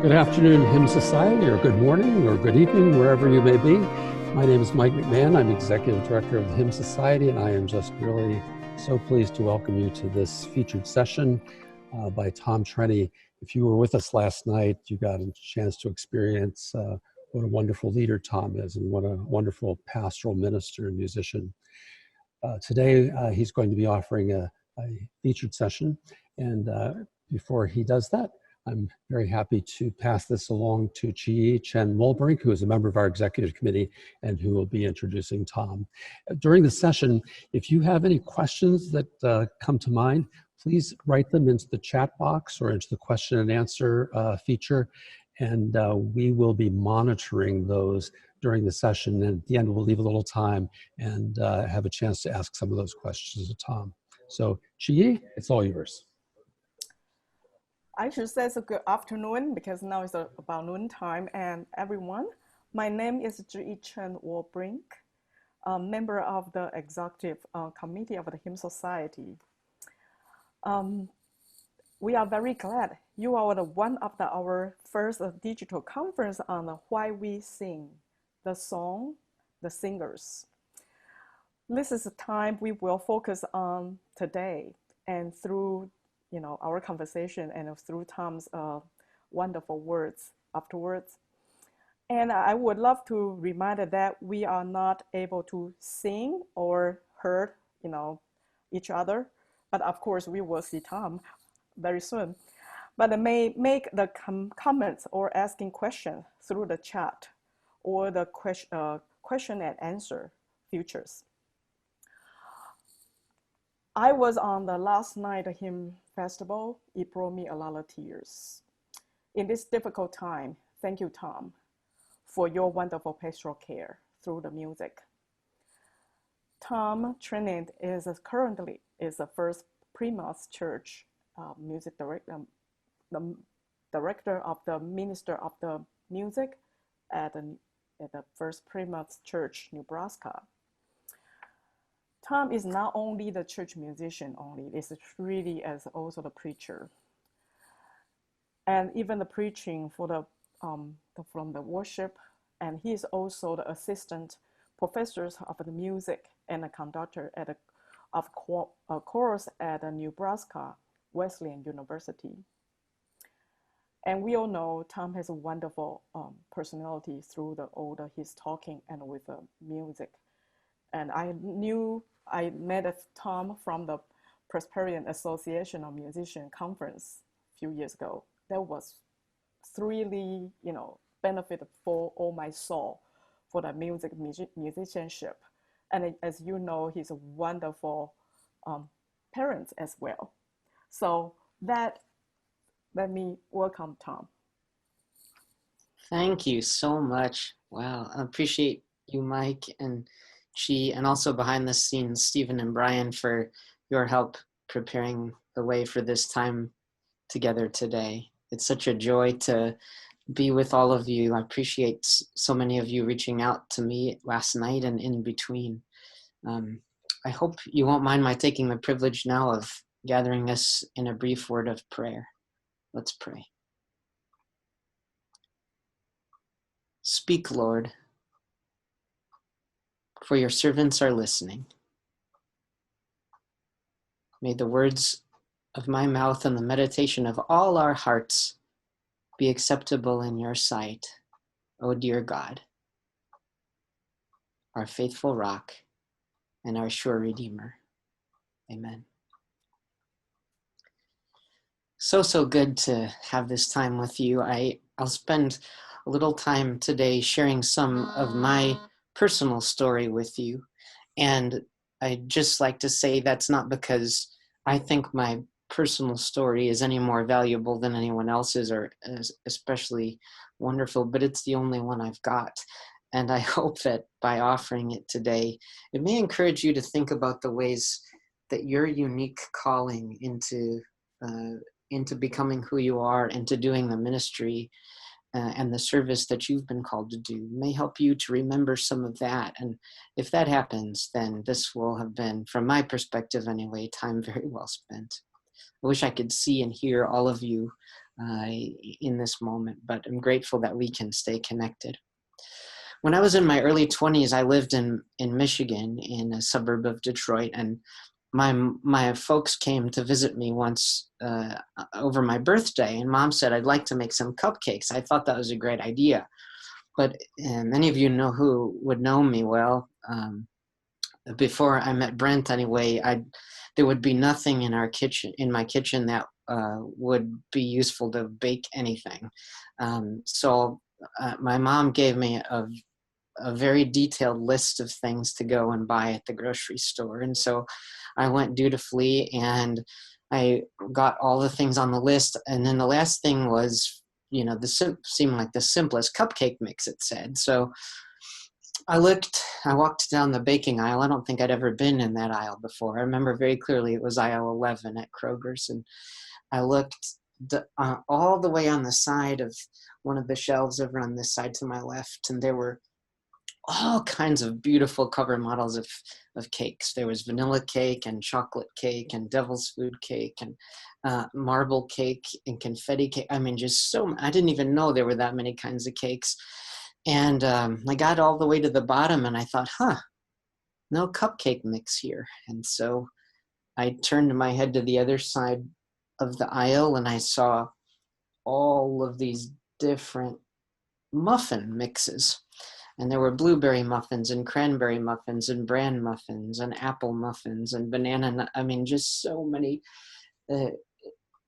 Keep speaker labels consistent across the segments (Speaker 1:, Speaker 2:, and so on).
Speaker 1: Good afternoon, Hymn Society, or good morning, or good evening, wherever you may be. My name is Mike McMahon. I'm Executive Director of the Hymn Society, and I am just really so pleased to welcome you to this featured session by Tom Trenney. If you were with us last night, you got a chance to experience what a wonderful leader Tom is and what a wonderful pastoral minister and musician. Today, he's going to be offering a featured session, and before he does that, I'm very happy to pass this along to Chi Chen Mulbrink, who is a member of our executive committee and who will be introducing Tom. During the session, if you have any questions that come to mind, please write them into the chat box or into the question and answer feature, and we will be monitoring those during the session. And at the end, we'll leave a little time and have a chance to ask some of those questions to Tom. So, Chi, it's all yours.
Speaker 2: I should say it's a good afternoon because now it's about noon time. And everyone, my name is Chi Chen Mulbrink, a member of the executive committee of the Hymn Society. We are very glad you are one of our first digital conference on why we sing, the song, the singers. This is the time we will focus on today, and through our conversation and through Tom's wonderful words afterwards. And I would love to remind that we are not able to sing or hear, each other, but of course we will see Tom very soon. But I may make the comments or asking questions through the chat or the question and answer features. I was on the last night hymn festival. It brought me a lot of tears. In this difficult time, thank you, Tom, for your wonderful pastoral care through the music. Tom Trenney is currently the First-Plymouth Church music director, the director of the Minister of the Music at the First-Plymouth Church, Nebraska. Tom is not only the church musician only, he's really as also the preacher. And even the preaching for from the worship, and he is also the assistant professors of the music and a conductor of chorus at the Nebraska Wesleyan University. And we all know Tom has a wonderful personality through his talking and with the music. And I met Tom from the Presbyterian Association of Musicians conference a few years ago. That was really, benefit for all my soul for the musicianship. And as you know, he's a wonderful parent as well. So let me welcome Tom.
Speaker 3: Thank you so much. Wow, I appreciate you, Mike, and Chi, and also behind the scenes, Stephen and Brian, for your help preparing the way for this time together today. It's such a joy to be with all of you. I appreciate so many of you reaching out to me last night and in between. I hope you won't mind my taking the privilege now of gathering us in a brief word of prayer. Let's pray. Speak, Lord, for your servants are listening. May the words of my mouth and the meditation of all our hearts be acceptable in your sight, O dear God, our faithful rock and our sure Redeemer. Amen. So good to have this time with you. I'll spend a little time today sharing some of my personal story with you. And I'd just like to say that's not because I think my personal story is any more valuable than anyone else's or especially wonderful, but it's the only one I've got. And I hope that by offering it today, it may encourage you to think about the ways that your unique calling into becoming who you are and to doing the ministry and the service that you've been called to do may help you to remember some of that. And if that happens, then this will have been, from my perspective anyway, time very well spent. I wish I could see and hear all of you in this moment, but I'm grateful that we can stay connected. When I was in my early 20s, I lived in Michigan, in a suburb of Detroit, and my folks came to visit me once over my birthday, and Mom said, I'd like to make some cupcakes. I thought that was a great idea. But many of you know who would know me well. Before I met Brent anyway, there would be nothing in my kitchen that would be useful to bake anything. So my mom gave me a very detailed list of things to go and buy at the grocery store. And so I went dutifully and I got all the things on the list. And then the last thing was, seemed like the simplest cupcake mix, it said. So I walked down the baking aisle. I don't think I'd ever been in that aisle before. I remember very clearly it was aisle 11 at Kroger's. And I looked all the way on the side of one of the shelves over on this side to my left, and there were all kinds of beautiful cover models of cakes. There was vanilla cake and chocolate cake and devil's food cake and marble cake and confetti cake. I mean, just I didn't even know there were that many kinds of cakes. And I got all the way to the bottom and I thought, no cupcake mix here. And so I turned my head to the other side of the aisle and I saw all of these different muffin mixes. And there were blueberry muffins and cranberry muffins and bran muffins and apple muffins and banana. I mean, just so many.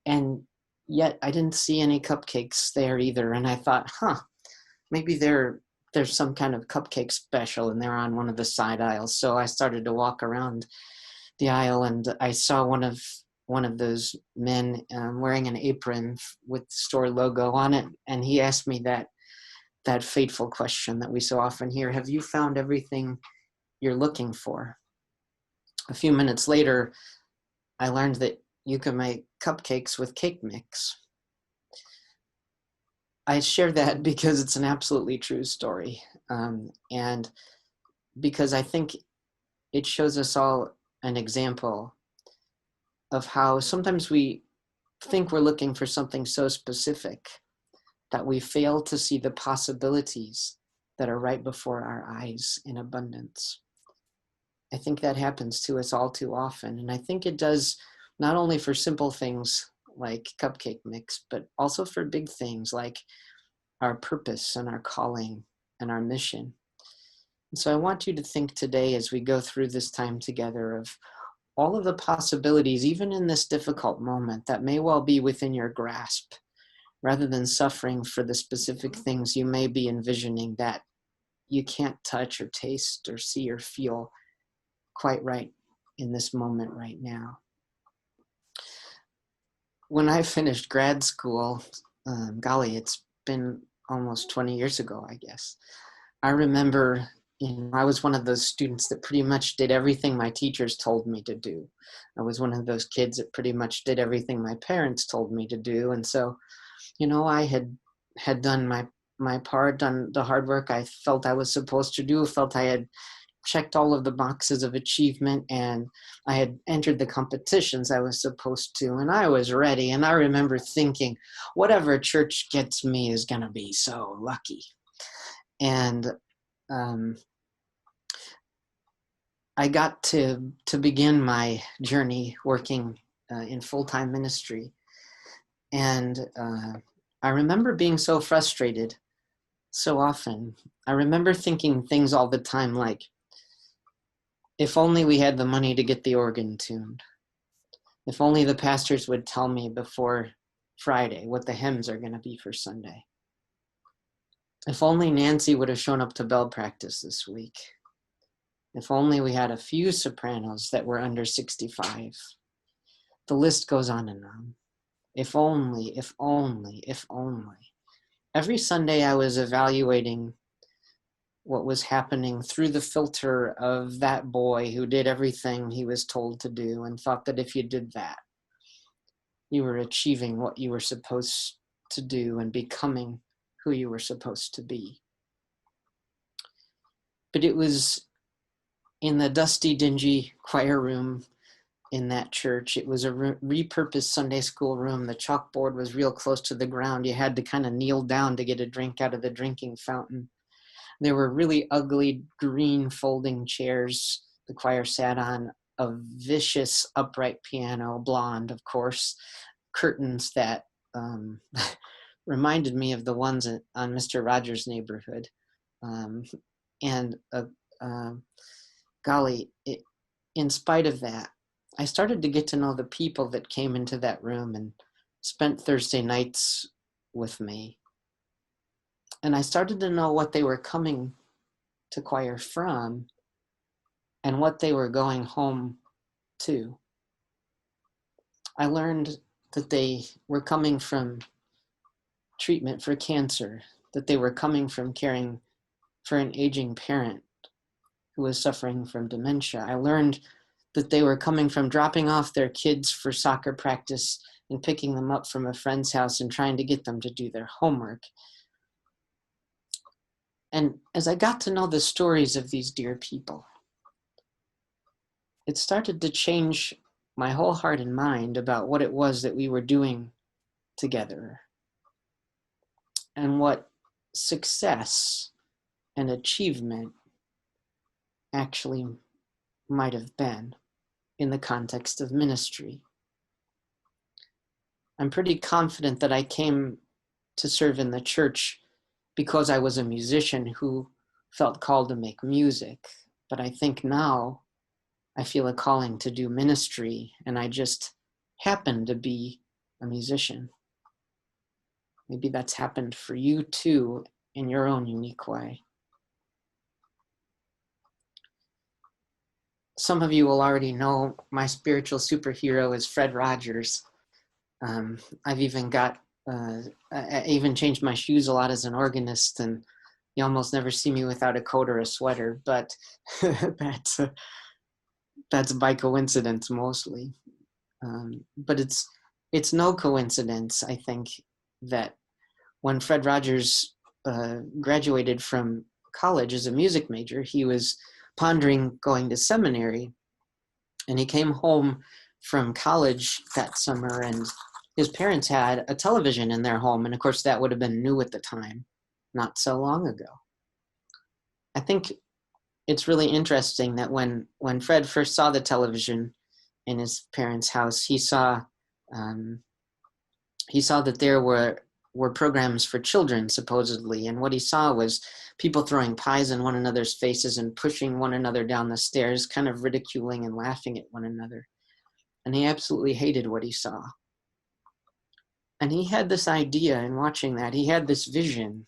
Speaker 3: And yet I didn't see any cupcakes there either. And I thought, maybe there's some kind of cupcake special and they're on one of the side aisles. So I started to walk around the aisle and I saw one of those men wearing an apron with the store logo on it. And he asked me that fateful question that we so often hear: have you found everything you're looking for? A few minutes later, I learned that you can make cupcakes with cake mix. I share that because it's an absolutely true story. And because I think it shows us all an example of how sometimes we think we're looking for something so specific that we fail to see the possibilities that are right before our eyes in abundance. I think that happens to us all too often. And I think it does not only for simple things like cupcake mix, but also for big things like our purpose and our calling and our mission. And so I want you to think today as we go through this time together of all of the possibilities, even in this difficult moment, that may well be within your grasp, rather than suffering for the specific things you may be envisioning that you can't touch or taste or see or feel quite right in this moment right now. When I finished grad school, it's been almost 20 years ago, I guess. I remember I was one of those students that pretty much did everything my teachers told me to do. I was one of those kids that pretty much did everything my parents told me to do. And so I had done my part, done the hard work I felt I was supposed to do, felt I had checked all of the boxes of achievement, and I had entered the competitions I was supposed to, and I was ready. And I remember thinking, whatever church gets me is going to be so lucky. And I got to begin my journey working in full-time ministry. And I remember being so frustrated so often. I remember thinking things all the time like, if only we had the money to get the organ tuned. If only the pastors would tell me before Friday what the hymns are going to be for Sunday. If only Nancy would have shown up to bell practice this week. If only we had a few sopranos that were under 65. The list goes on and on. If only, if only, if only. Every Sunday I was evaluating what was happening through the filter of that boy who did everything he was told to do and thought that if you did that, you were achieving what you were supposed to do and becoming who you were supposed to be. But it was in the dusty, dingy choir room in that church. It was a repurposed Sunday school room. The chalkboard was real close to the ground. You had to kind of kneel down to get a drink out of the drinking fountain. There were really ugly green folding chairs the choir sat on, a vicious upright piano, blonde, of course, curtains that reminded me of the ones on Mr. Rogers' Neighborhood. And golly, in spite of that, I started to get to know the people that came into that room and spent Thursday nights with me. And I started to know what they were coming to choir from and what they were going home to. I learned that they were coming from treatment for cancer, that they were coming from caring for an aging parent who was suffering from dementia. I learned that they were coming from dropping off their kids for soccer practice and picking them up from a friend's house and trying to get them to do their homework. And as I got to know the stories of these dear people, it started to change my whole heart and mind about what it was that we were doing together and what success and achievement actually might have been in the context of ministry. I'm pretty confident that I came to serve in the church because I was a musician who felt called to make music. But I think now I feel a calling to do ministry, and I just happen to be a musician. Maybe that's happened for you too in your own unique way. Some of you will already know my spiritual superhero is Fred Rogers. I've even I even changed my shoes a lot as an organist, and you almost never see me without a coat or a sweater, but that's by coincidence mostly. But it's no coincidence, I think, that when Fred Rogers graduated from college as a music major, he was pondering going to seminary, and he came home from college that summer, and his parents had a television in their home, and of course that would have been new at the time, not so long ago. I think it's really interesting that when Fred first saw the television in his parents' house, he saw that there were programs for children, supposedly, and what he saw was people throwing pies in one another's faces and pushing one another down the stairs, kind of ridiculing and laughing at one another. And he absolutely hated what he saw. And he had this idea in watching that, he had this vision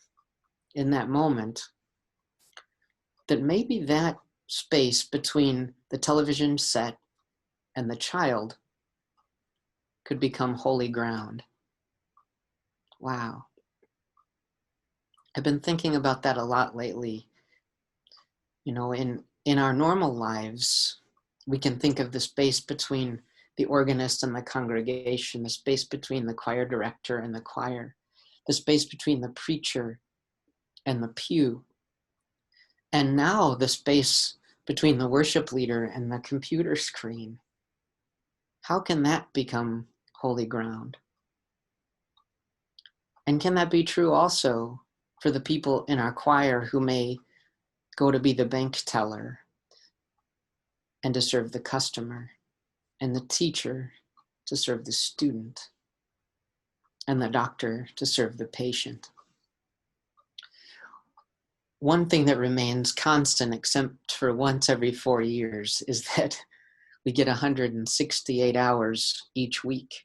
Speaker 3: in that moment that maybe that space between the television set and the child could become holy ground. Wow. I've been thinking about that a lot lately. You know, in our normal lives, we can think of the space between the organist and the congregation, the space between the choir director and the choir, the space between the preacher and the pew, and now the space between the worship leader and the computer screen. How can that become holy ground? And can that be true also for the people in our choir who may go to be the bank teller and to serve the customer, and the teacher to serve the student, and the doctor to serve the patient? One thing that remains constant, except for once every 4 years, is that we get 168 hours each week.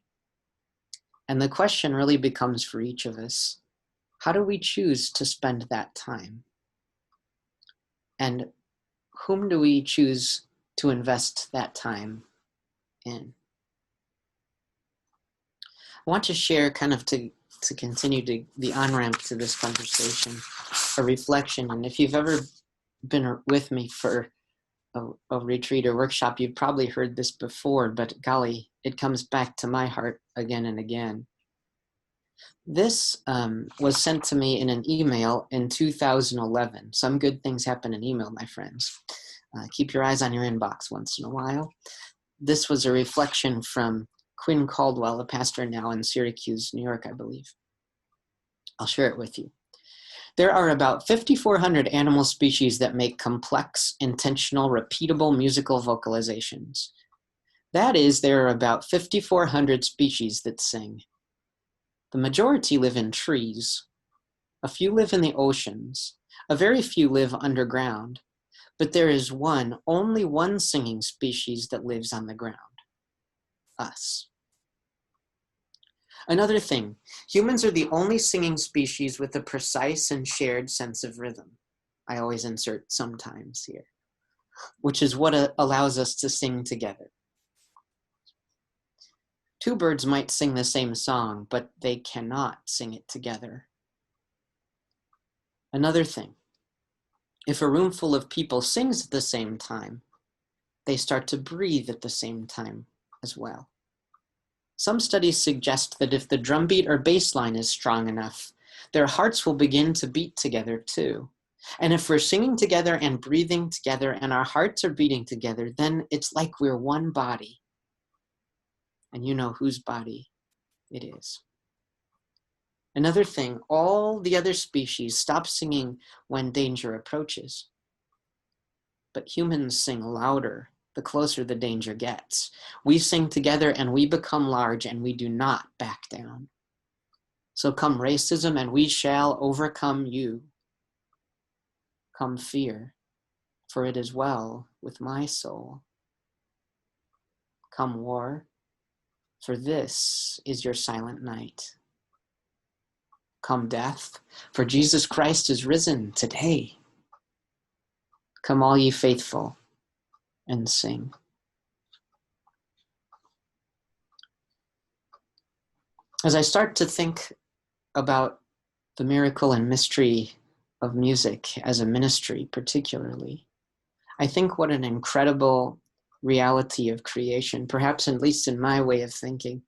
Speaker 3: And the question really becomes for each of us, how do we choose to spend that time? And whom do we choose to invest that time in? I want to share, kind of to continue the on-ramp to this conversation, a reflection. And if you've ever been with me for a retreat or workshop, you've probably heard this before, but golly, it comes back to my heart again and again. This was sent to me in an email in 2011. Some good things happen in email, my friends. Keep your eyes on your inbox once in a while. this was a reflection from Quinn Caldwell, a pastor now in Syracuse, New York, I believe. I'll share it with you. There are about 5,400 animal species that make complex, intentional, repeatable musical vocalizations. That is, there are about 5,400 species that sing. The majority live in trees. A few live in the oceans. A very few live underground. But there is only one singing species that lives on the ground. Us. Another thing, humans are the only singing species with a precise and shared sense of rhythm. I always insert sometimes here, which is what allows us to sing together. Two birds might sing the same song, but they cannot sing it together. Another thing, if a room full of people sings at the same time, they start to breathe at the same time as well. Some studies suggest that if the drumbeat or bass line is strong enough, their hearts will begin to beat together too. And if we're singing together and breathing together and our hearts are beating together, then it's like we're one body. And you know whose body it is. Another thing, all the other species stop singing when danger approaches. But humans sing louder the closer the danger gets. We sing together and we become large and we do not back down. So come racism and we shall overcome you. Come fear, for it is well with my soul. Come war, for this is your silent night. Come death, for Jesus Christ is risen today. Come all ye faithful and sing. As I start to think about the miracle and mystery of music as a ministry particularly, I think what an incredible reality of creation, perhaps at least in my way of thinking,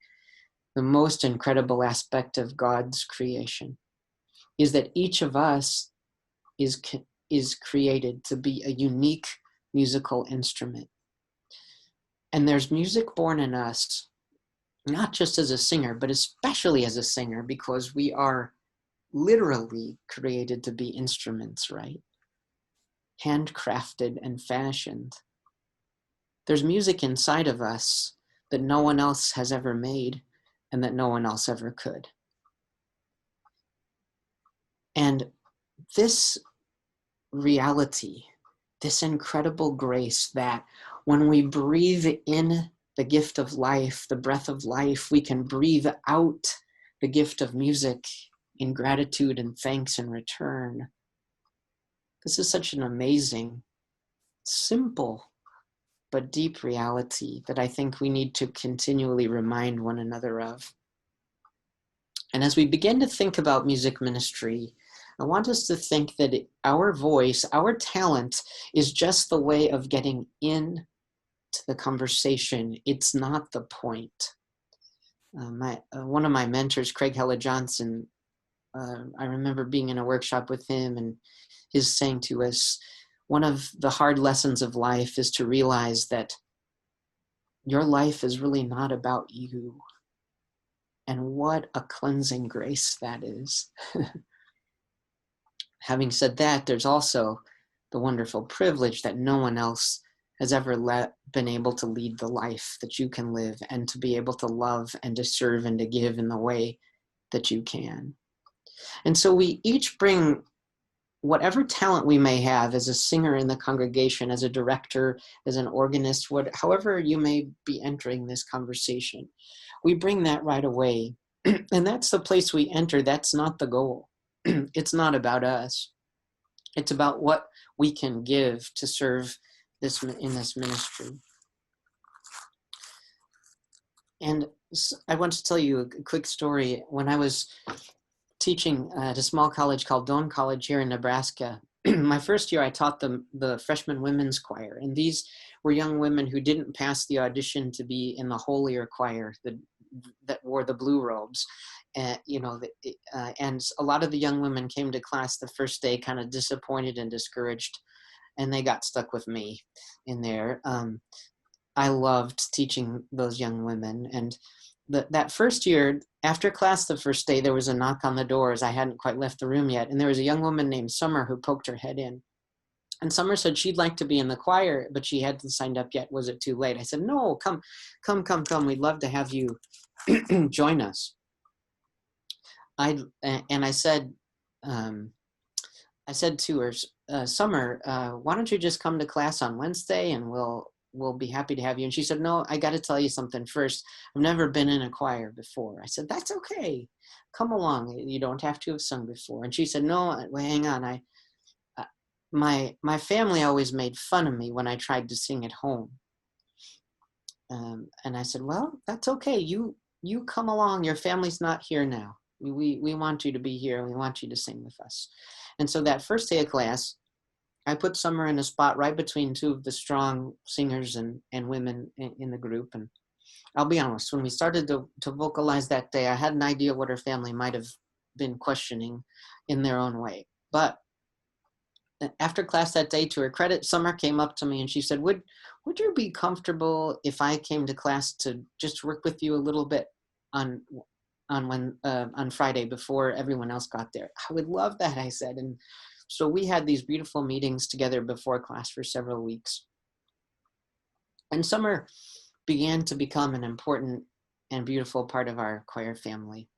Speaker 3: the most incredible aspect of God's creation is that each of us is created to be a unique musical instrument. And there's music born in us, not just as a singer, but especially as a singer, because we are literally created to be instruments, right? Handcrafted and fashioned. There's music inside of us that no one else has ever made and that no one else ever could. And this reality, this incredible grace that when we breathe in the gift of life, the breath of life, we can breathe out the gift of music in gratitude and thanks in return. This is such an amazing, simple, but deep reality that I think we need to continually remind one another of. And as we begin to think about music ministry, I want us to think that our voice, our talent, is just the way of getting in to the conversation. It's not the point. One of my mentors, Craig Hella Johnson, I remember being in a workshop with him and his saying to us, one of the hard lessons of life is to realize that your life is really not about you. And what a cleansing grace that is. Having said that, there's also the wonderful privilege that no one else has ever been able to lead the life that you can live and to be able to love and to serve and to give in the way that you can. And so we each bring whatever talent we may have as a singer in the congregation, as a director, as an organist, however you may be entering this conversation, we bring that right away. And that's the place we enter. That's not the goal. It's not about us. It's about what we can give to serve in this ministry. And I want to tell you a quick story. When I was teaching at a small college called Doane College here in Nebraska, my first year I taught the freshman women's choir. And these were young women who didn't pass the audition to be in the holier choir that wore the blue robes. And a lot of the young women came to class the first day kind of disappointed and discouraged, and they got stuck with me in there. I loved teaching those young women. And that first year, after class the first day, there was a knock on the doors. I hadn't quite left the room yet. And there was a young woman named Summer who poked her head in. And Summer said she'd like to be in the choir, but she hadn't signed up yet. Was it too late? I said, no, come. We'd love to have you join us. I said to her, Summer, why don't you just come to class on Wednesday and we'll be happy to have you. And she said, no, I got to tell you something first. I've never been in a choir before. I said, that's okay. Come along. You don't have to have sung before. And she said, no, well, hang on. My family always made fun of me when I tried to sing at home. And I said, well, that's okay. You come along. Your family's not here now. We want you to be here. We want you to sing with us. And so that first day of class, I put Summer in a spot right between two of the strong singers and women in the group. And I'll be honest, when we started to vocalize that day, I had an idea what her family might have been questioning in their own way. But after class that day, to her credit, Summer came up to me and she said, would you be comfortable if I came to class to just work with you a little bit on Friday before everyone else got there? I would love that, I said. And so we had these beautiful meetings together before class for several weeks. And Summer began to become an important and beautiful part of our choir family.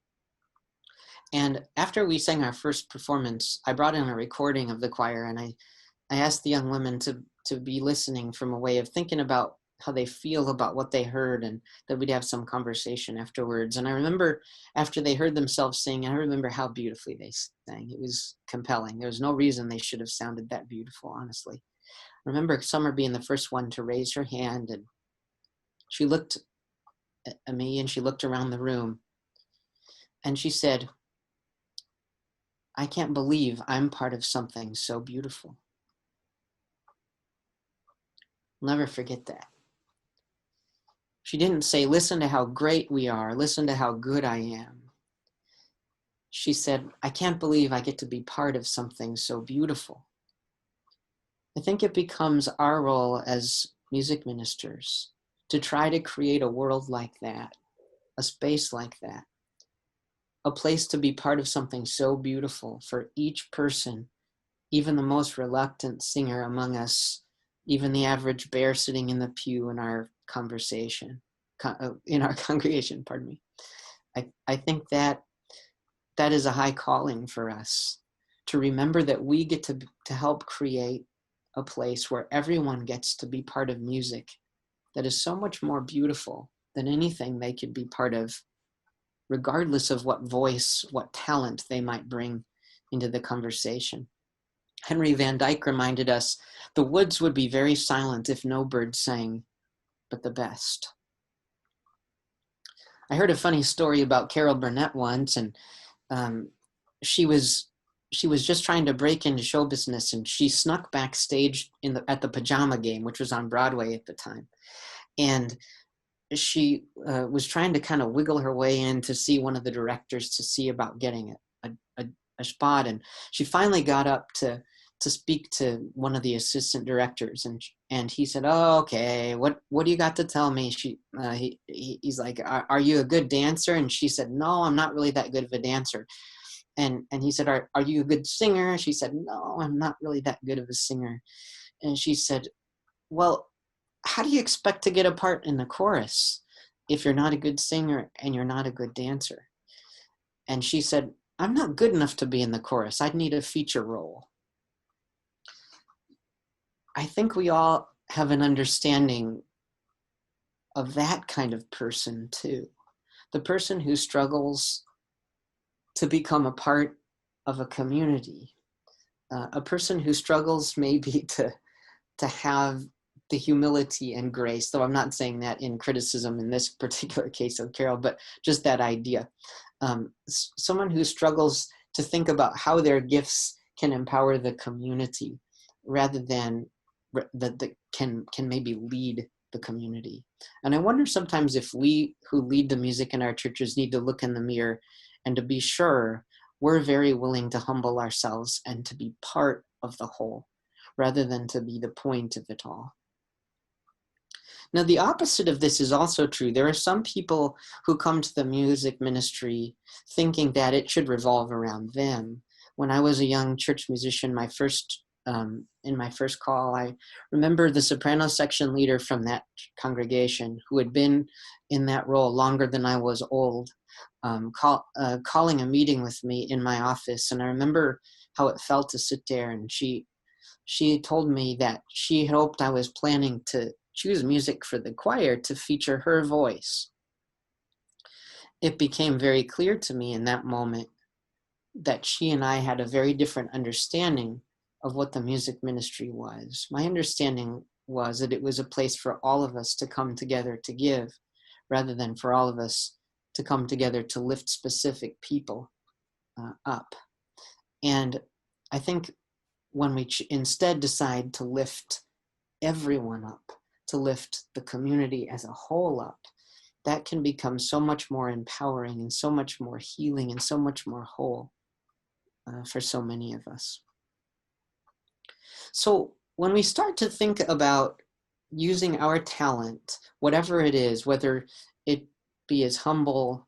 Speaker 3: And after we sang our first performance, I brought in a recording of the choir, and I asked the young women to be listening from a way of thinking about how they feel about what they heard, and that we'd have some conversation afterwards. And I remember after they heard themselves sing, I remember how beautifully they sang. It was compelling. There was no reason they should have sounded that beautiful, honestly. I remember Summer being the first one to raise her hand, and she looked at me and she looked around the room, and she said, I can't believe I'm part of something so beautiful. I'll never forget that. She didn't say, listen to how great we are, listen to how good I am. She said, I can't believe I get to be part of something so beautiful. I think it becomes our role as music ministers to try to create a world like that, a space like that, a place to be part of something so beautiful for each person, even the most reluctant singer among us, even the average bear sitting in the pew in our congregation, pardon me. I think that is a high calling for us, to remember that we get to help create a place where everyone gets to be part of music that is so much more beautiful than anything they could be part of, regardless of what voice, what talent they might bring into the conversation. Henry Van Dyke reminded us, the woods would be very silent if no bird sang but the best. I heard a funny story about Carol Burnett once, and she was just trying to break into show business, and she snuck backstage at the Pajama Game, which was on Broadway at the time. And she was trying to kind of wiggle her way in to see one of the directors to see about getting a spot. And she finally got up to speak to one of the assistant directors, and he said, oh, okay, what do you got to tell me? He's like, are you a good dancer? And she said, no, I'm not really that good of a dancer. And he said, are you a good singer? She said, no, I'm not really that good of a singer. And she said, well, how do you expect to get a part in the chorus if you're not a good singer and you're not a good dancer? And she said, I'm not good enough to be in the chorus. I'd need a feature role. I think we all have an understanding of that kind of person too. The person who struggles to become a part of a community. A person who struggles maybe to have the humility and grace, though I'm not saying that in criticism in this particular case of Carol, but just that idea. Someone who struggles to think about how their gifts can empower the community rather than that can maybe lead the community. And I wonder sometimes if we who lead the music in our churches need to look in the mirror and to be sure we're very willing to humble ourselves and to be part of the whole rather than to be the point of it all. Now, the opposite of this is also true. There are some people who come to the music ministry thinking that it should revolve around them. When I was a young church musician, in my first call, I remember the soprano section leader from that congregation, who had been in that role longer than I was old, calling a meeting with me in my office. And I remember how it felt to sit there, and she told me that she hoped I was planning to choose music for the choir to feature her voice. It became very clear to me in that moment that she and I had a very different understanding of what the music ministry was. My understanding was that it was a place for all of us to come together to give, rather than for all of us to come together to lift specific people up. And I think when we instead decide to lift everyone up, to lift the community as a whole up, that can become so much more empowering and so much more healing and so much more whole for so many of us. So when we start to think about using our talent, whatever it is, whether it be as humble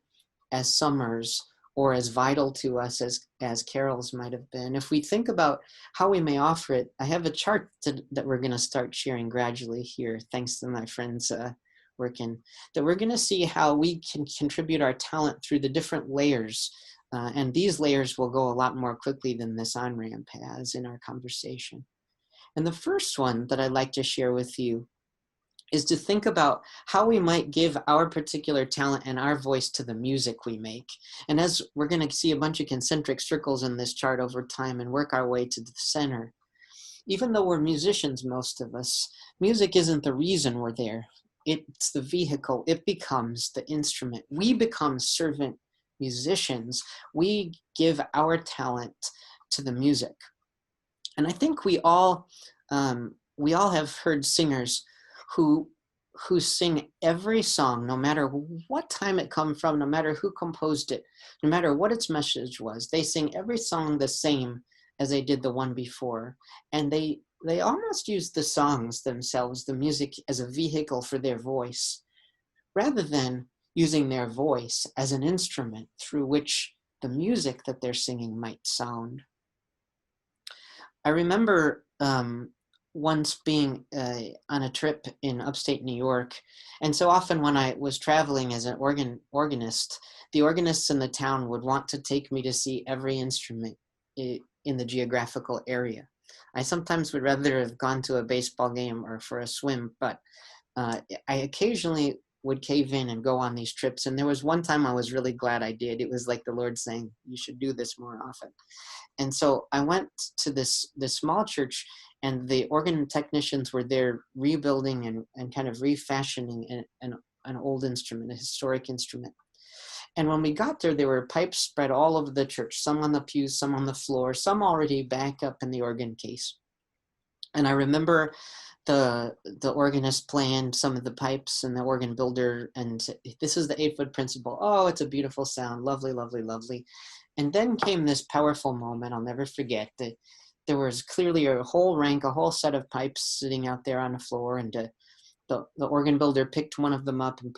Speaker 3: as Summer's or as vital to us as Carol's might have been, if we think about how we may offer it, I have a chart that we're going to start sharing gradually here, thanks to my friends working, that we're going to see how we can contribute our talent through the different layers. And these layers will go a lot more quickly than this on-ramp has in our conversation. And the first one that I'd like to share with you is to think about how we might give our particular talent and our voice to the music we make. And as we're going to see a bunch of concentric circles in this chart over time and work our way to the center, even though we're musicians, most of us, music isn't the reason we're there. It's the vehicle. It becomes the instrument. We become servant musicians. We give our talent to the music. And I think we all have heard singers who sing every song, no matter what time it come from, no matter who composed it, no matter what its message was. They sing every song the same as they did the one before. And they almost use the songs themselves, the music, as a vehicle for their voice, rather than using their voice as an instrument through which the music that they're singing might sound. I remember once being on a trip in upstate New York, and so often when I was traveling as an organist, the organists in the town would want to take me to see every instrument in the geographical area. I sometimes would rather have gone to a baseball game or for a swim, but I occasionally would cave in and go on these trips. And there was one time I was really glad I did. It was like the Lord saying, you should do this more often. And so I went to this small church, and the organ technicians were there rebuilding and kind of refashioning an old instrument, a historic instrument. And when we got there were pipes spread all over the church, some on the pews, some on the floor, some already back up in the organ case. And I remember the organist playing some of the pipes, and the organ builder, and this is the 8-foot principle. Oh, it's a beautiful sound. Lovely, lovely, lovely. And then came this powerful moment I'll never forget. That there was clearly a whole set of pipes sitting out there on the floor, and the organ builder picked one of them up and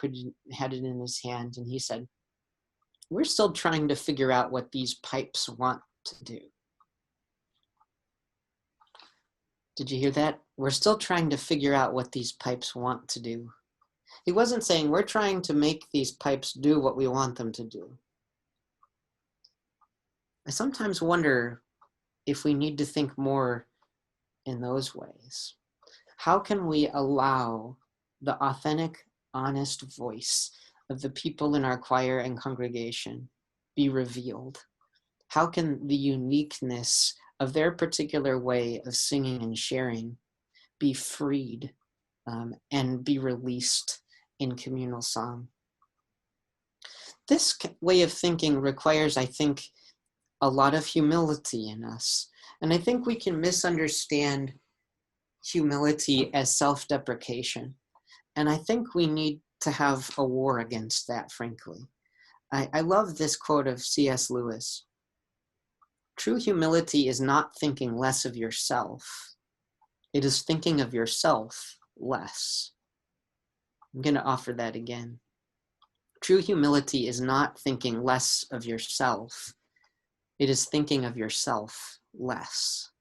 Speaker 3: had it in his hand, and he said, "We're still trying to figure out what these pipes want to do." Did you hear that? We're still trying to figure out what these pipes want to do. He wasn't saying we're trying to make these pipes do what we want them to do. I sometimes wonder if we need to think more in those ways. How can we allow the authentic, honest voice of the people in our choir and congregation be revealed? How can the uniqueness of their particular way of singing and sharing be freed and be released in communal song? This way of thinking requires, I think, a lot of humility in us. And I think we can misunderstand humility as self-deprecation. And I think we need to have a war against that, frankly. I love this quote of C.S. Lewis. True humility is not thinking less of yourself. It is thinking of yourself less. I'm going to offer that again. True humility is not thinking less of yourself. It is thinking of yourself less.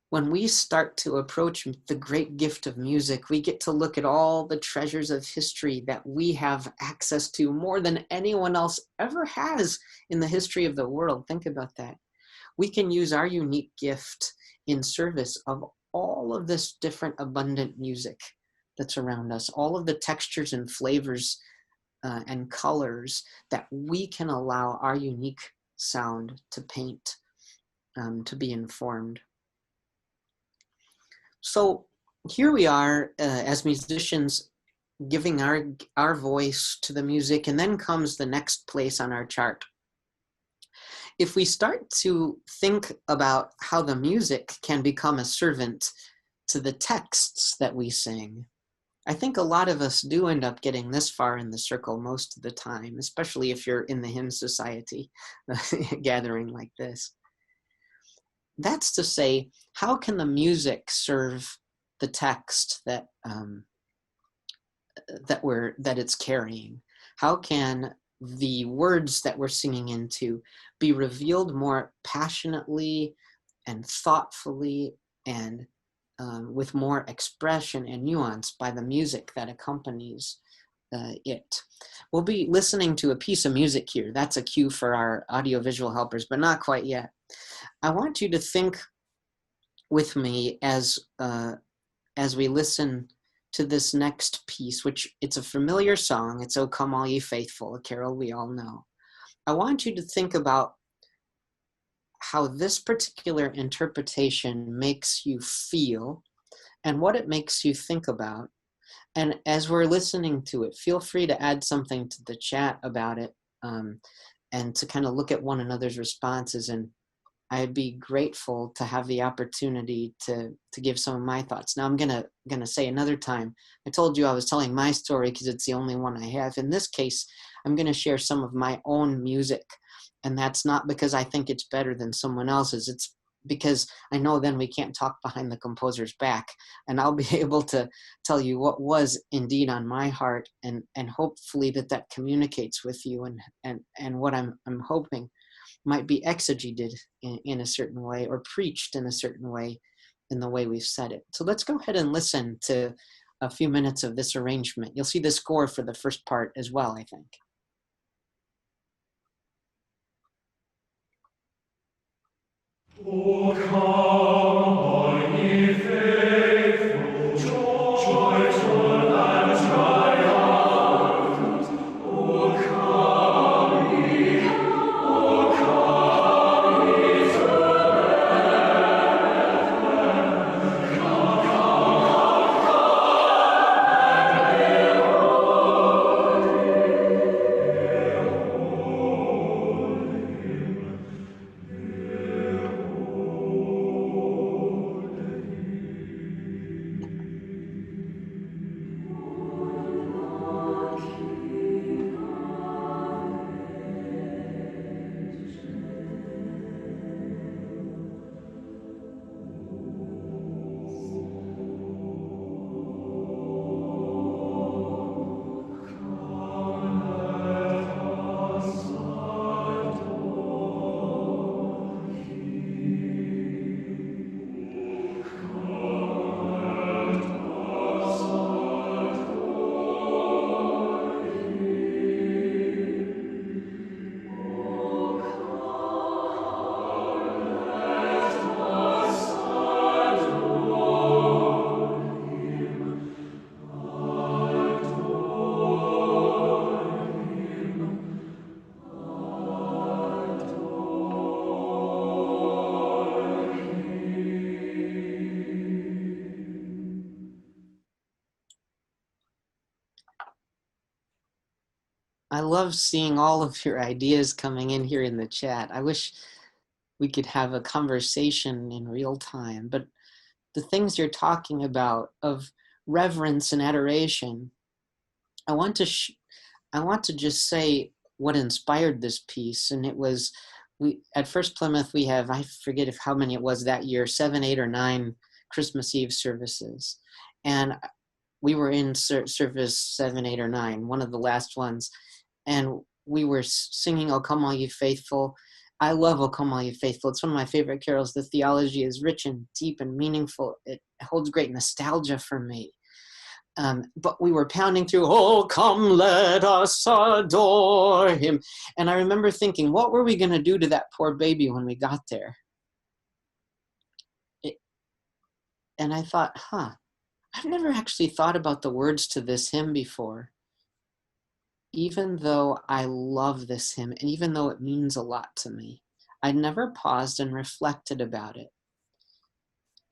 Speaker 3: When we start to approach the great gift of music, we get to look at all the treasures of history that we have access to more than anyone else ever has in the history of the world. Think about that. We can use our unique gift in service of all of this different abundant music that's around us, all of the textures and flavors and colors that we can allow our unique sound to paint, to be informed. So here we are as musicians giving our voice to the music, and then comes the next place on our chart. If we start to think about how the music can become a servant to the texts that we sing, I think a lot of us do end up getting this far in the circle most of the time, especially if you're in the hymn society gathering like this. That's to say, how can the music serve the text that it's carrying? How can the words that we're singing into be revealed more passionately and thoughtfully and with more expression and nuance by the music that accompanies it? We'll be listening to a piece of music here. That's a cue for our audiovisual helpers, but not quite yet. I want you to think with me as we listen to this next piece, which it's a familiar song. It's "O Come All Ye Faithful," a carol we all know. I want you to think about how this particular interpretation makes you feel and what it makes you think about. And as we're listening to it, feel free to add something to the chat about it, and to kind of look at one another's responses. And I'd be grateful to have the opportunity to give some of my thoughts. Now I'm gonna say another time, I told you I was telling my story because it's the only one I have. In this case, I'm gonna share some of my own music. And that's not because I think it's better than someone else's. It's because I know then we can't talk behind the composer's back. And I'll be able to tell you what was indeed on my heart, and hopefully that communicates with you, and what I'm hoping might be exegeted in a certain way, or preached in a certain way, in the way we've said it. So let's go ahead and listen to a few minutes of this arrangement. You'll see the score for the first part as well, I think.
Speaker 4: O come, all ye faithful, joyful and triumphant. O come ye to Bethlehem. Come,
Speaker 3: I love seeing all of your ideas coming in here in the chat. I wish we could have a conversation in real time, but the things you're talking about of reverence and adoration, I want to just say what inspired this piece. And it was, we at First-Plymouth, we have, I forget how many it was that year, 7, 8, or 9 Christmas Eve services. And we were in service 7, 8, or 9, one of the last ones, and we were singing "O Come All Ye Faithful." I love "O Come All Ye Faithful." It's one of my favorite carols. The theology is rich and deep and meaningful. It holds great nostalgia for me. But we were pounding through, "Oh, come, let us adore him." And I remember thinking, what were we going to do to that poor baby when we got there? And I thought, I've never actually thought about the words to this hymn before. Even though I love this hymn, and even though it means a lot to me, I never paused and reflected about it.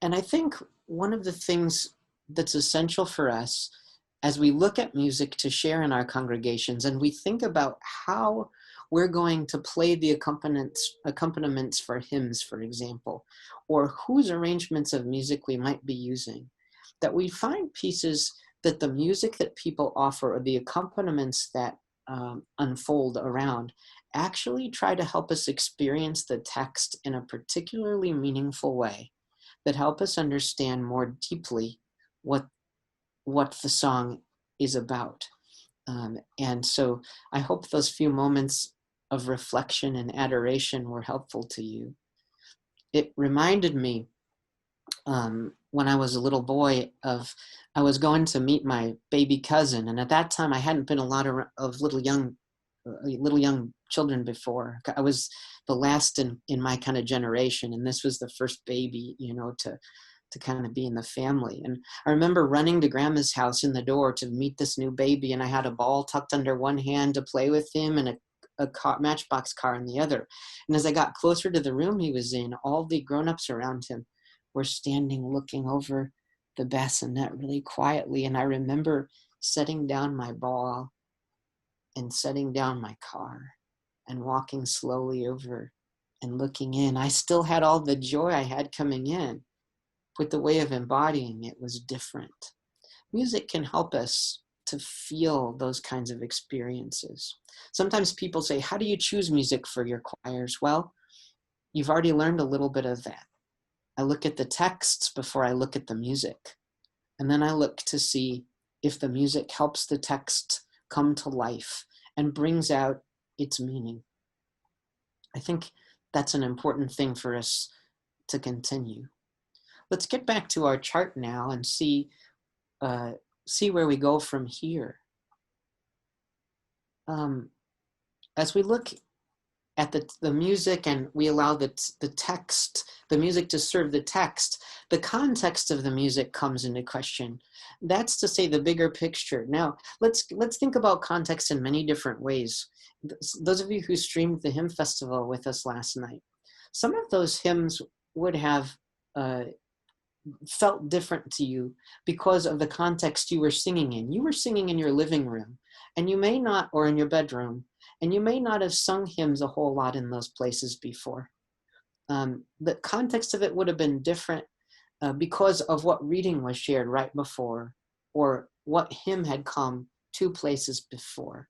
Speaker 3: And I think one of the things that's essential for us as we look at music to share in our congregations, and we think about how we're going to play the accompaniments for hymns, for example, or whose arrangements of music we might be using, that we find pieces that the music that people offer or the accompaniments that unfold around actually try to help us experience the text in a particularly meaningful way, that help us understand more deeply what the song is about. And so I hope those few moments of reflection and adoration were helpful to you. It reminded me when I was a little boy I was going to meet my baby cousin, and at that time I hadn't been a lot of little young children before. I was the last in my kind of generation, and this was the first baby, to kind of be in the family. And I remember running to Grandma's house in the door to meet this new baby, and I had a ball tucked under one hand to play with him and a matchbox car in the other. And as I got closer to the room he was in, all the grown-ups around him were standing looking over the bassinet really quietly. And I remember setting down my ball and setting down my car and walking slowly over and looking in. I still had all the joy I had coming in, but the way of embodying it was different. Music can help us to feel those kinds of experiences. Sometimes people say, how do you choose music for your choirs? Well, you've already learned a little bit of that. I look at the texts before I look at the music. And then I look to see if the music helps the text come to life and brings out its meaning. I think that's an important thing for us to continue. Let's get back to our chart now and see where we go from here. As we look at the music and we allow the music to serve the text, the context of the music comes into question. That's to say the bigger picture. Now, let's think about context in many different ways. Those of you who streamed the hymn festival with us last night, some of those hymns would have felt different to you because of the context you were singing in. You were singing in your living room, and you may not, or in your bedroom, and you may not have sung hymns a whole lot in those places before. The context of it would have been different because of what reading was shared right before, or what hymn had come 2 places before.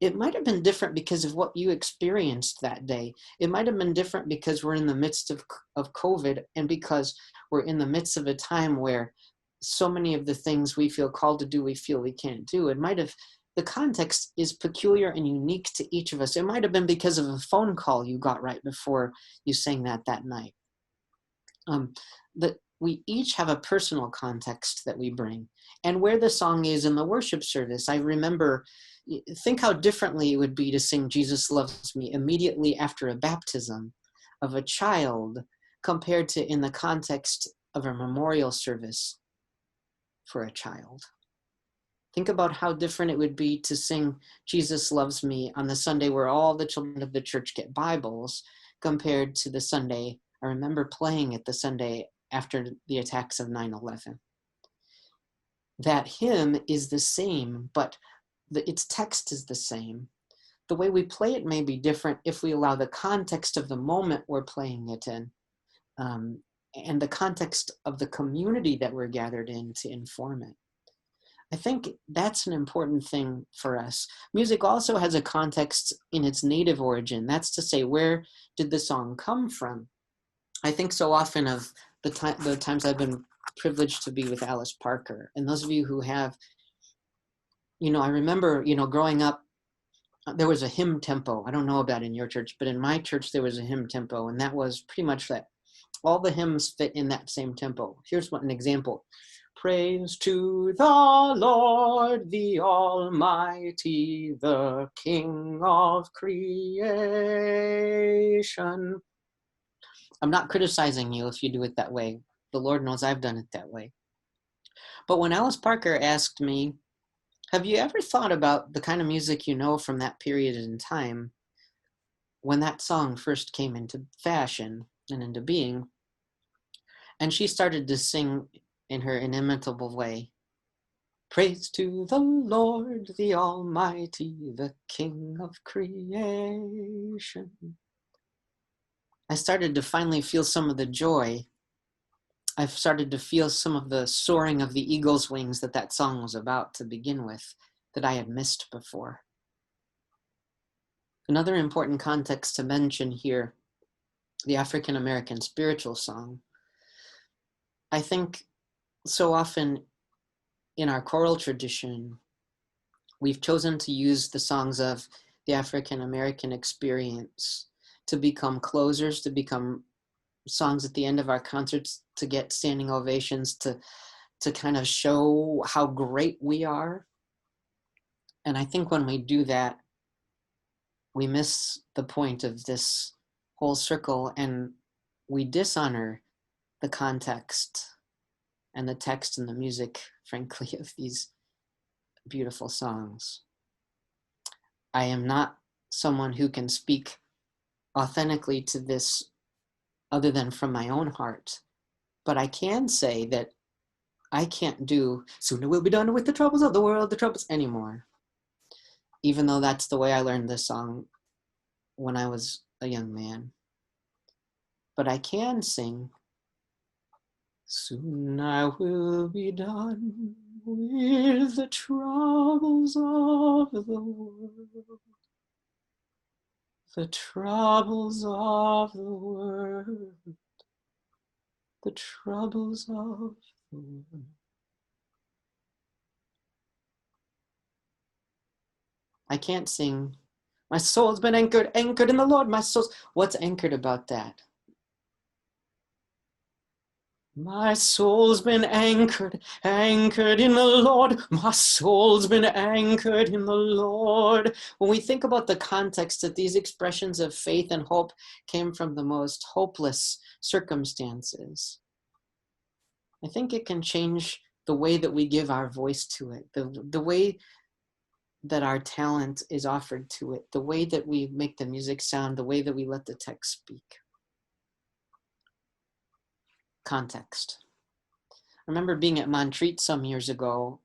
Speaker 3: It might have been different because of what you experienced that day. It might have been different because we're in the midst of COVID, and because we're in the midst of a time where so many of the things we feel called to do, we feel we can't do. The context is peculiar and unique to each of us. It might have been because of a phone call you got right before you sang that night. That we each have a personal context that we bring, and where the song is in the worship service. I remember, think how differently it would be to sing "Jesus Loves Me" immediately after a baptism of a child compared to in the context of a memorial service for a child. Think about how different it would be to sing "Jesus Loves Me" on the Sunday where all the children of the church get Bibles, compared to the Sunday I remember playing it the Sunday after the attacks of 9/11. That hymn is the same, but its text is the same. The way we play it may be different if we allow the context of the moment we're playing it in, and the context of the community that we're gathered in to inform it. I think that's an important thing for us. Music also has a context in its native origin. That's to say, where did the song come from? I think so often of the times I've been privileged to be with Alice Parker. And those of you who have, I remember, growing up, there was a hymn tempo. I don't know about in your church, but in my church, there was a hymn tempo, and that was pretty much that. All the hymns fit in that same tempo. Here's an example. Praise to the Lord, the Almighty, the King of creation. I'm not criticizing you if you do it that way. The Lord knows I've done it that way. But when Alice Parker asked me, have you ever thought about the kind of music you know from that period in time when that song first came into fashion and into being? And she started to sing in her inimitable way, praise to the Lord, the Almighty, the King of creation. I started to finally feel some of the joy. I've started to feel some of the soaring of the eagle's wings that song was about to begin with, that I had missed before. Another important context to mention here, the African American spiritual song. I think so often in our choral tradition, we've chosen to use the songs of the African American experience to become closers, to become songs at the end of our concerts, to get standing ovations, to kind of show how great we are. And I think when we do that, we miss the point of this whole circle, and we dishonor the context and the text and the music, frankly, of these beautiful songs. I am not someone who can speak authentically to this other than from my own heart, but I can say that I can't do "Sooner We'll Be Done with the Troubles of the World, the Troubles" anymore, even though that's the way I learned this song when I was a young man. But I can sing, soon I will be done with the troubles of the world, the troubles of the world, the troubles of the world. I can't sing, my soul's been anchored in the Lord, my soul's, what's anchored about that? My soul's been anchored in the Lord. My soul's been anchored in the Lord. When we think about the context that these expressions of faith and hope came from the most hopeless circumstances, I think it can change the way that we give our voice to it, the way that our talent is offered to it, the way that we make the music sound, the way that we let the text speak. Context. I remember being at Montreat some years ago.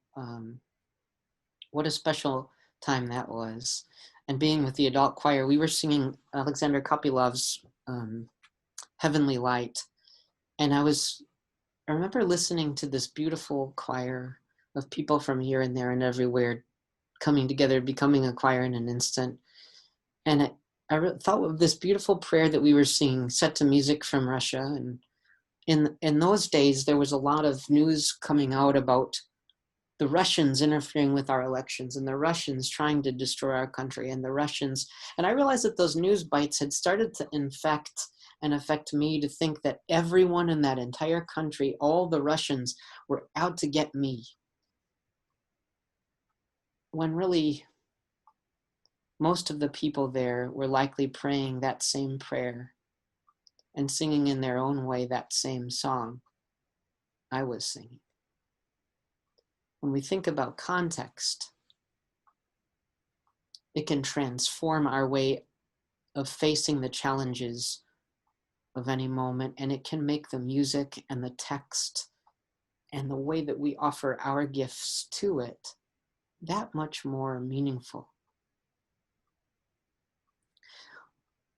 Speaker 3: What a special time that was. And being with the adult choir, we were singing Alexander Kopilov's Heavenly Light. And I remember listening to this beautiful choir of people from here and there and everywhere coming together, becoming a choir in an instant. And I thought of this beautiful prayer that we were singing, set to music from Russia. And in those days, there was a lot of news coming out about the Russians interfering with our elections and the Russians trying to destroy our country and the Russians. And I realized that those news bites had started to affect me to think that everyone in that entire country, all the Russians, were out to get me. When really, most of the people there were likely praying that same prayer and singing in their own way that same song I was singing. When we think about context, it can transform our way of facing the challenges of any moment, and it can make the music and the text and the way that we offer our gifts to it that much more meaningful.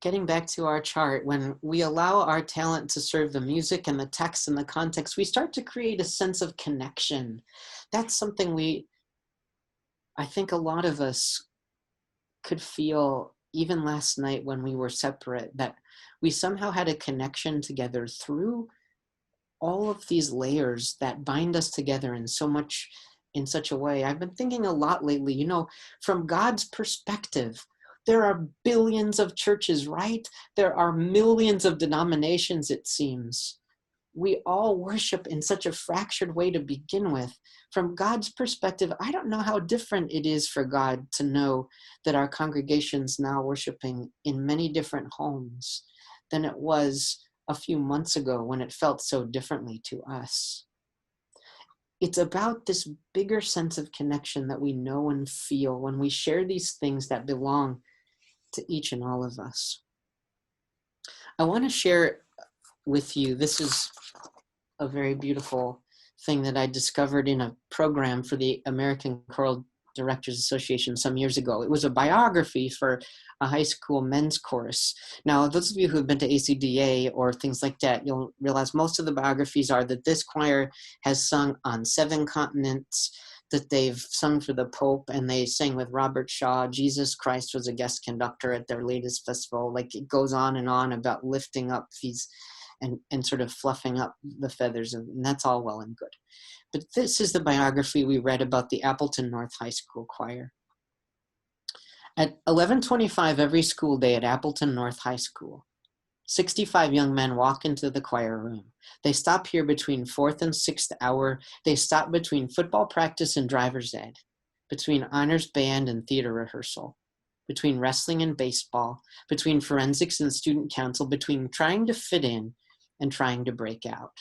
Speaker 3: Getting back to our chart, when we allow our talent to serve the music and the text and the context, we start to create a sense of connection. That's something I think a lot of us could feel even last night when we were separate, that we somehow had a connection together through all of these layers that bind us together in such a way. I've been thinking a lot lately, you know, from God's perspective, there are billions of churches, right? There are millions of denominations, it seems. We all worship in such a fractured way to begin with. From God's perspective, I don't know how different it is for God to know that our congregation's now worshiping in many different homes than it was a few months ago when it felt so differently to us. It's about this bigger sense of connection that we know and feel when we share these things that belong to each and all of us. I want to share with you, this is a very beautiful thing that I discovered in a program for the American Choral Directors Association some years ago. It was a biography for a high school men's chorus. Now, those of you who have been to ACDA or things like that, you'll realize most of the biographies are that this choir has sung on 7 continents, that they've sung for the Pope, and they sang with Robert Shaw. Jesus Christ was a guest conductor at their latest festival. Like, it goes on and on about lifting up these and sort of fluffing up the feathers, and that's all well and good. But this is the biography we read about the Appleton North High School Choir. At 11:25 every school day at Appleton North High School, 65 young men walk into the choir room. They stop here between 4th and 6th hour. They stop between football practice and driver's ed, between honors band and theater rehearsal, between wrestling and baseball, between forensics and student council, between trying to fit in and trying to break out,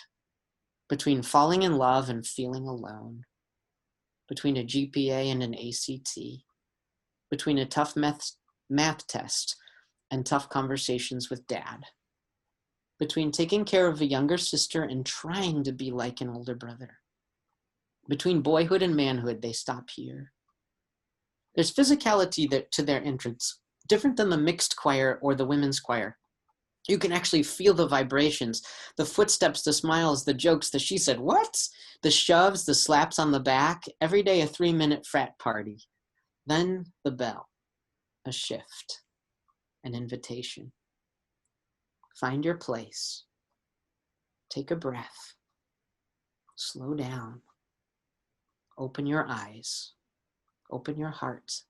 Speaker 3: between falling in love and feeling alone, between a GPA and an ACT, between a tough math test and tough conversations with dad, between taking care of a younger sister and trying to be like an older brother, between boyhood and manhood, they stop here. There's physicality to their entrance, different than the mixed choir or the women's choir. You can actually feel the vibrations, the footsteps, the smiles, the jokes, the she said, what? The shoves, the slaps on the back, every day a 3-minute frat party. Then the bell, a shift, an invitation. Find your place. Take a breath. Slow down. Open your eyes. Open your heart.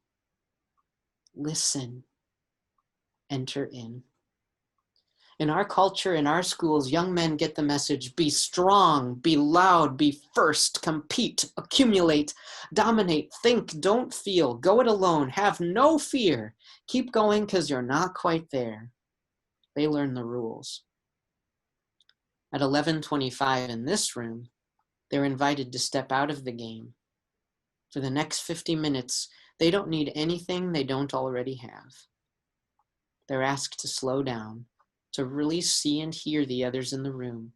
Speaker 3: Listen. Enter in. In our culture, in our schools, young men get the message: be strong, be loud, be first, compete, accumulate, dominate, think, don't feel, go it alone, have no fear, keep going because you're not quite there. They learn the rules. At 11:25 in this room, they're invited to step out of the game. For the next 50 minutes, they don't need anything they don't already have. They're asked to slow down, to really see and hear the others in the room.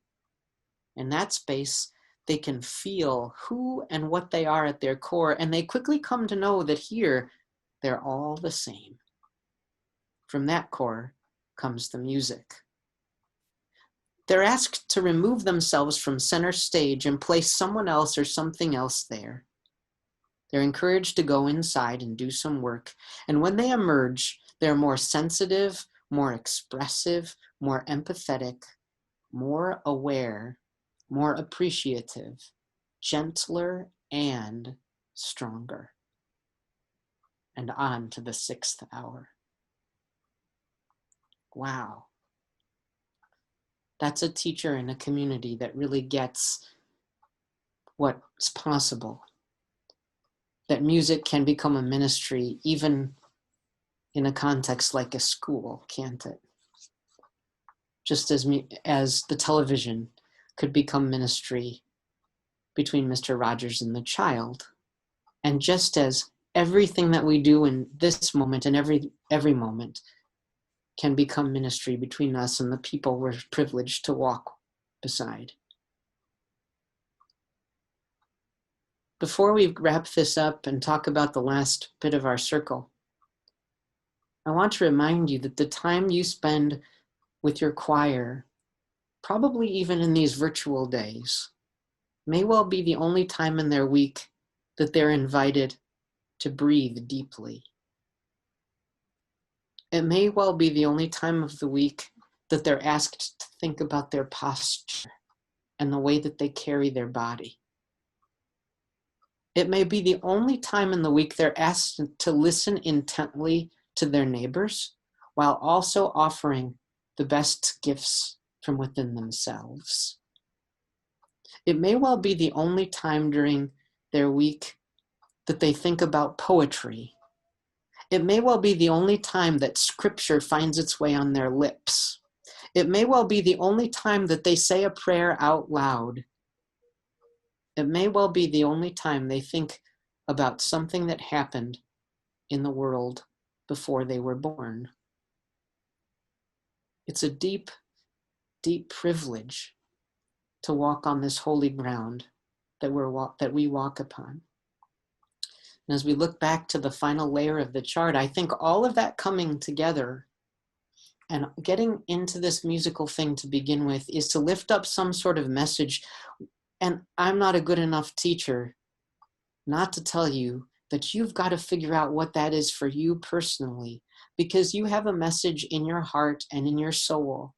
Speaker 3: In that space, they can feel who and what they are at their core, and they quickly come to know that here, they're all the same. From that core comes the music. They're asked to remove themselves from center stage and place someone else or something else there. They're encouraged to go inside and do some work, and when they emerge, they're more sensitive, more expressive, more empathetic, more aware, more appreciative, gentler, and stronger. And on to the 6th hour. Wow. That's a teacher in a community that really gets what's possible. That music can become a ministry even in a context like a school, can't it? Just as the television could become ministry between Mr. Rogers and the child. And just as everything that we do in this moment and every moment can become ministry between us and the people we're privileged to walk beside. Before we wrap this up and talk about the last bit of our circle, I want to remind you that the time you spend with your choir, probably even in these virtual days, may well be the only time in their week that they're invited to breathe deeply. It may well be the only time of the week that they're asked to think about their posture, and the way that they carry their body. It may be the only time in the week they're asked to listen intently to their neighbors while also offering the best gifts from within themselves. It may well be the only time during their week that they think about poetry. It may well be the only time that scripture finds its way on their lips. It may well be the only time that they say a prayer out loud. It may well be the only time they think about something that happened in the world before they were born. It's a deep, deep privilege to walk on this holy ground that we walk upon. And as we look back to the final layer of the chart, I think all of that coming together and getting into this musical thing to begin with is to lift up some sort of message. And I'm not a good enough teacher not to tell you that you've got to figure out what that is for you personally, because you have a message in your heart and in your soul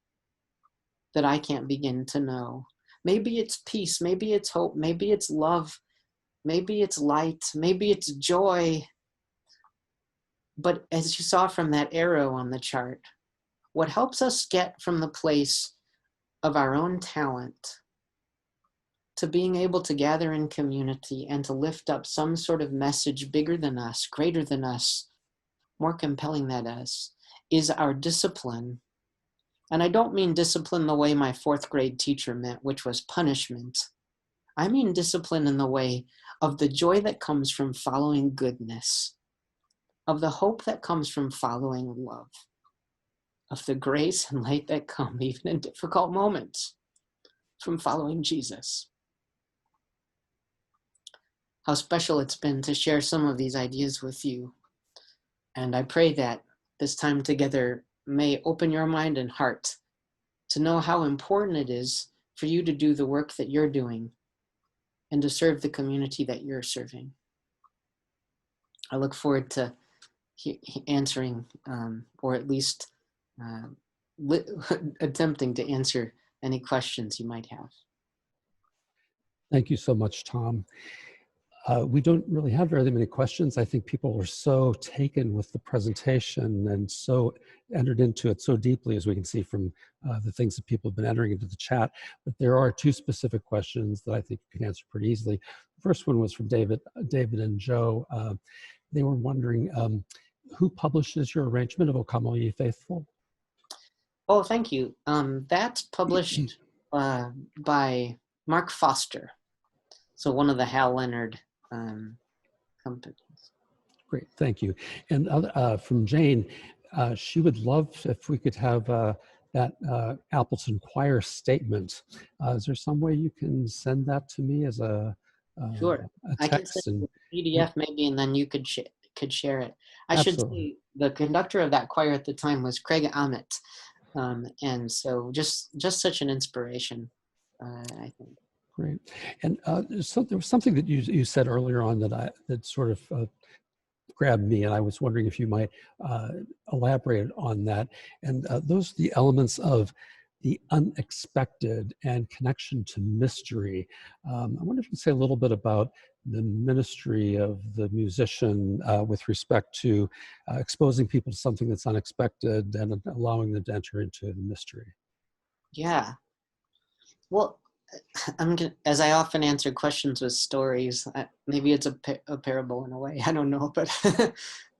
Speaker 3: that I can't begin to know. Maybe it's peace, maybe it's hope, maybe it's love, maybe it's light, maybe it's joy. But as you saw from that arrow on the chart, what helps us get from the place of our own talent to being able to gather in community and to lift up some sort of message bigger than us, greater than us, more compelling than us, is our discipline. And I don't mean discipline the way my fourth grade teacher meant, which was punishment. I mean discipline in the way of the joy that comes from following goodness, of the hope that comes from following love, of the grace and light that come even in difficult moments from following Jesus. How special it's been to share some of these ideas with you. And I pray that this time together may open your mind and heart to know how important it is for you to do the work that you're doing and to serve the community that you're serving. I look forward to answering, or at least attempting to answer any questions you might have.
Speaker 1: Thank you so much, Tom. We don't really have very many questions. I think people are so taken with the presentation and so entered into it so deeply, as we can see from the things that people have been entering into the chat. But there are two specific questions that I think you can answer pretty easily. The first one was from David and Joe. They were wondering, who publishes your arrangement of O Come All Ye Faithful?
Speaker 3: Oh, thank you. That's published by Mark Foster. So one of the Hal Leonard companies.
Speaker 1: Great, thank you. And from Jane, she would love if we could have that Appleton Choir statement. Is there some way you can send that to me as a
Speaker 3: Sure.
Speaker 1: a
Speaker 3: I can
Speaker 1: text?
Speaker 3: send you a PDF maybe, and then you could share it. I
Speaker 1: Absolutely.
Speaker 3: should say the conductor of that choir at the time was Craig Ahmet, and so just such an inspiration, I think.
Speaker 1: Great. And so there was something that you said earlier on that sort of grabbed me, and I was wondering if you might elaborate on that. And those are the elements of the unexpected and connection to mystery. I wonder if you could say a little bit about the ministry of the musician with respect to exposing people to something that's unexpected and allowing them to enter into the mystery. Yeah.
Speaker 3: Well, as I often answer questions with stories, maybe it's a parable in a way, I don't know, but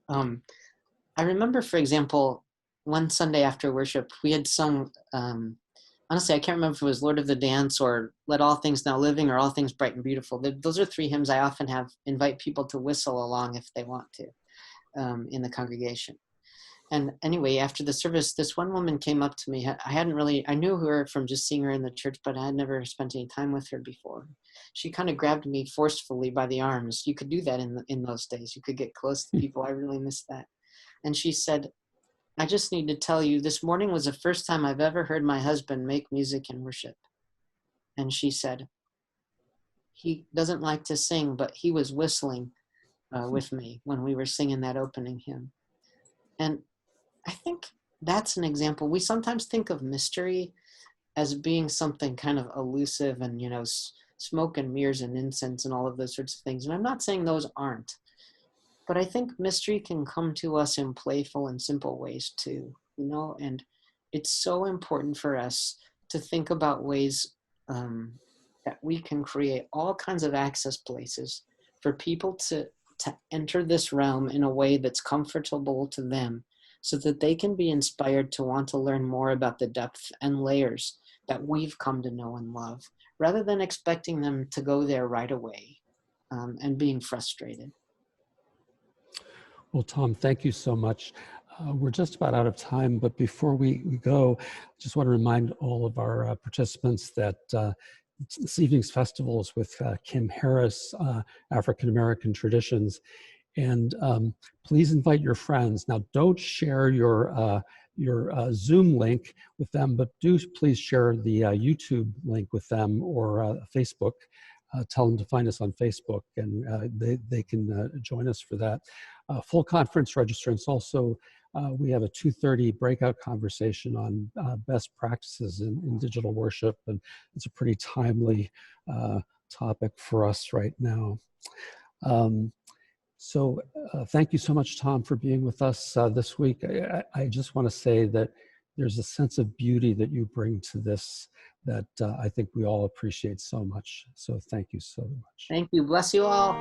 Speaker 3: I remember, for example, one Sunday after worship, we had sung, honestly, I can't remember if it was Lord of the Dance or Let All Things Now Living or All Things Bright and Beautiful. Those are three hymns I often invite people to whistle along if they want to in the congregation. And anyway, after the service, this one woman came up to me. I knew her from just seeing her in the church, but I had never spent any time with her before. She kind of grabbed me forcefully by the arms. You could do that in those days. You could get close to people. I really miss that. And she said, I just need to tell you, this morning was the first time I've ever heard my husband make music and worship. And she said, he doesn't like to sing, but he was whistling with me when we were singing that opening hymn. And I think that's an example. We sometimes think of mystery as being something kind of elusive and, smoke and mirrors and incense and all of those sorts of things. And I'm not saying those aren't, but I think mystery can come to us in playful and simple ways too, and it's so important for us to think about ways that we can create all kinds of access places for people to enter this realm in a way that's comfortable to them, so that they can be inspired to want to learn more about the depth and layers that we've come to know and love, rather than expecting them to go there right away and being frustrated.
Speaker 1: Well, Tom, thank you so much. We're just about out of time, but before we go, I just want to remind all of our participants that this evening's festival is with Kim Harris, African American Traditions. And please invite your friends. Now, don't share your Zoom link with them, but do please share the YouTube link with them, or Facebook. Tell them to find us on Facebook, and they can join us for that. Full conference registrants also, we have a 2:30 breakout conversation on best practices in digital worship, and it's a pretty timely topic for us right now. So thank you so much, Tom, for being with us this week. I just want to say that there's a sense of beauty that you bring to this that I think we all appreciate so much. So thank you so much.
Speaker 3: Thank you. Bless you all.